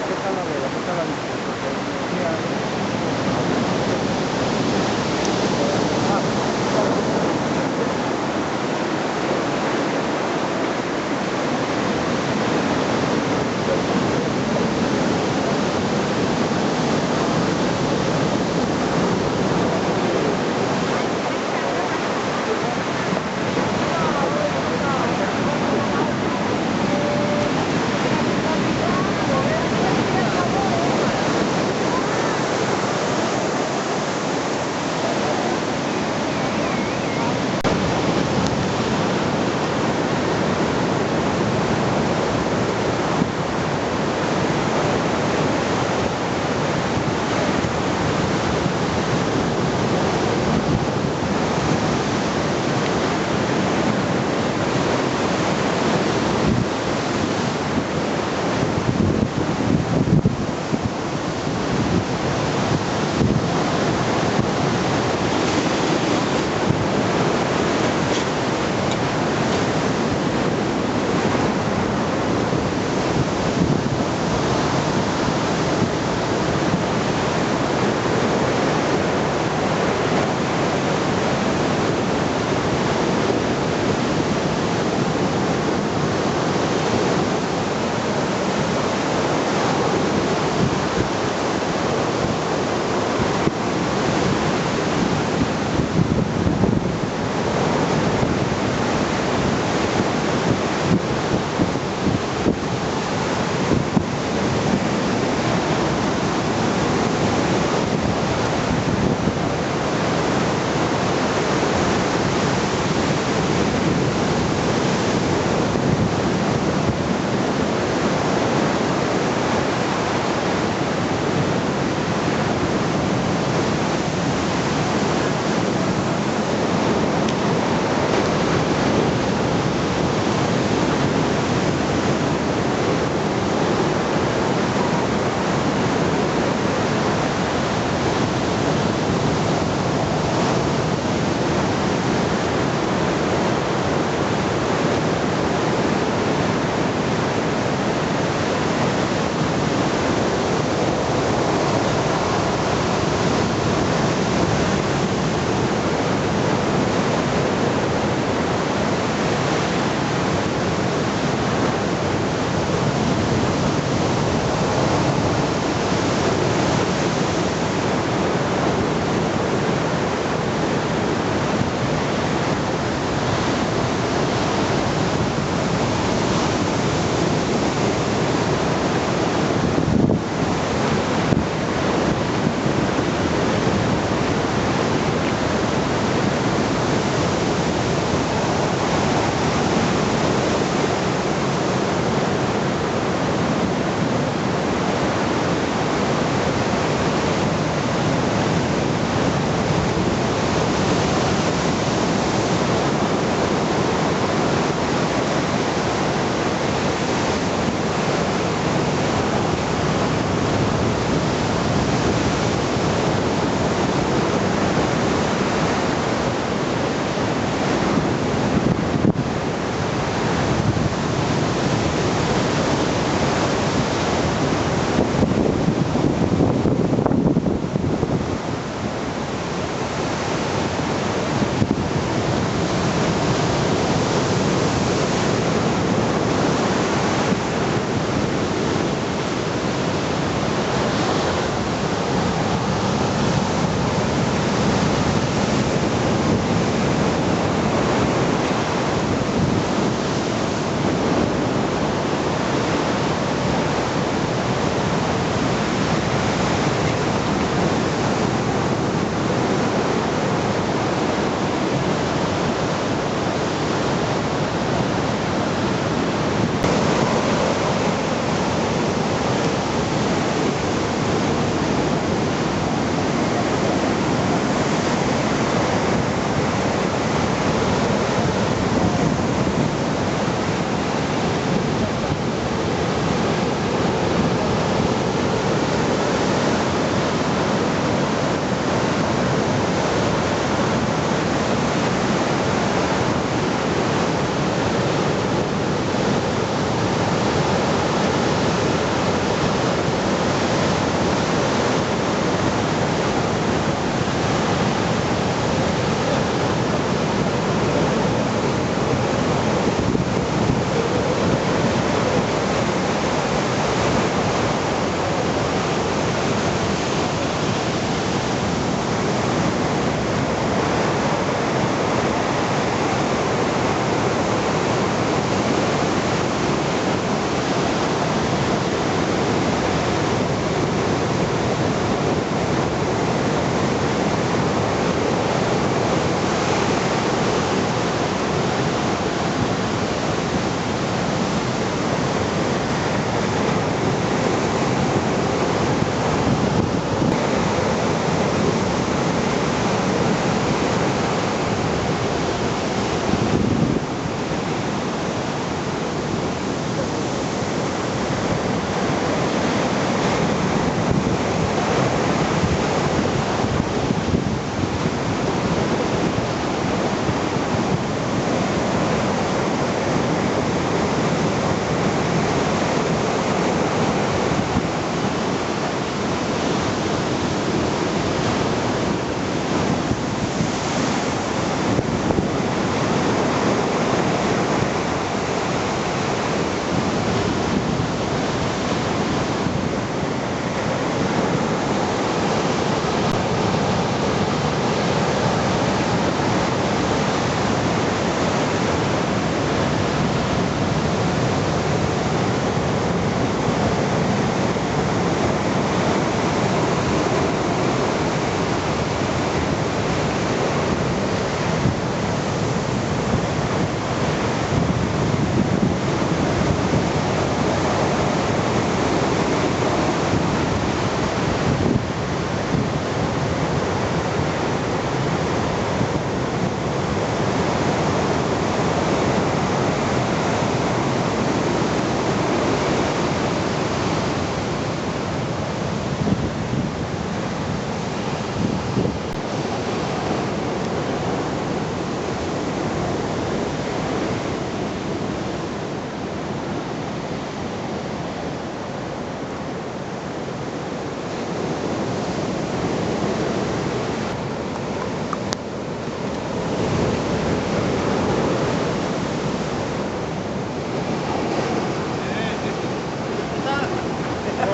qué tal la vela? ¿Qué tal la vista? Porque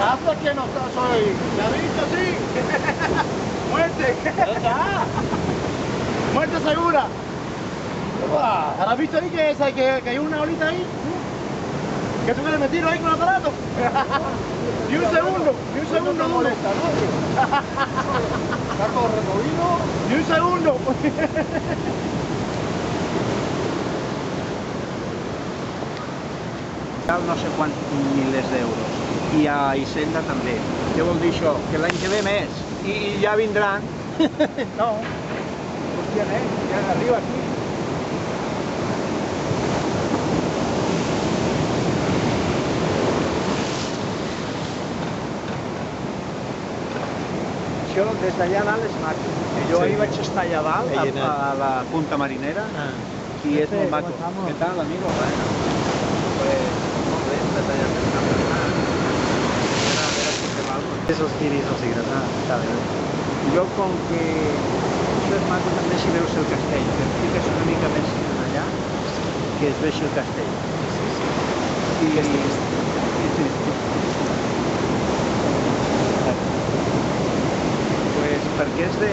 hace que no soy? ¿Ya has visto, sí? ¡Muerte! ¡Muerte segura! ¿Has visto ahí que hay una olita ahí? ¿Que tú quieres meterlo ahí con el aparato? Ni un segundo, no molesta, ¿no? Está todo removido. Ni un segundo. No sé quants milers d'euros. I a Hisenda també. Què vol dir això? Que l'any que ve més. I ja vindran. No. Hòstia, ja arriba aquí. Això des d'allà dalt és maco. Jo ahir vaig estar allà dalt, a la Punta Marinera, i és molt maco. Què tal, amigo? Pues molt bé, està tallant el camp. A veure si fem alguna cosa. Esos guiris no siguen nada, está bien. Jo, com que això és maco, també si veus el castell. Que et fiques una mica més allà, que es vegi el castell. Pues perquè és de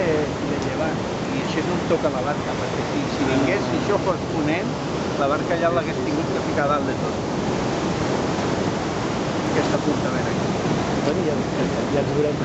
llevant i així no em toca la barca, perquè si vingués, si això fos ponent, la barca ja l'hagués tingut que ficar dalt de tot. Aquesta punta ben aquí. Bueno, ja ens veurem.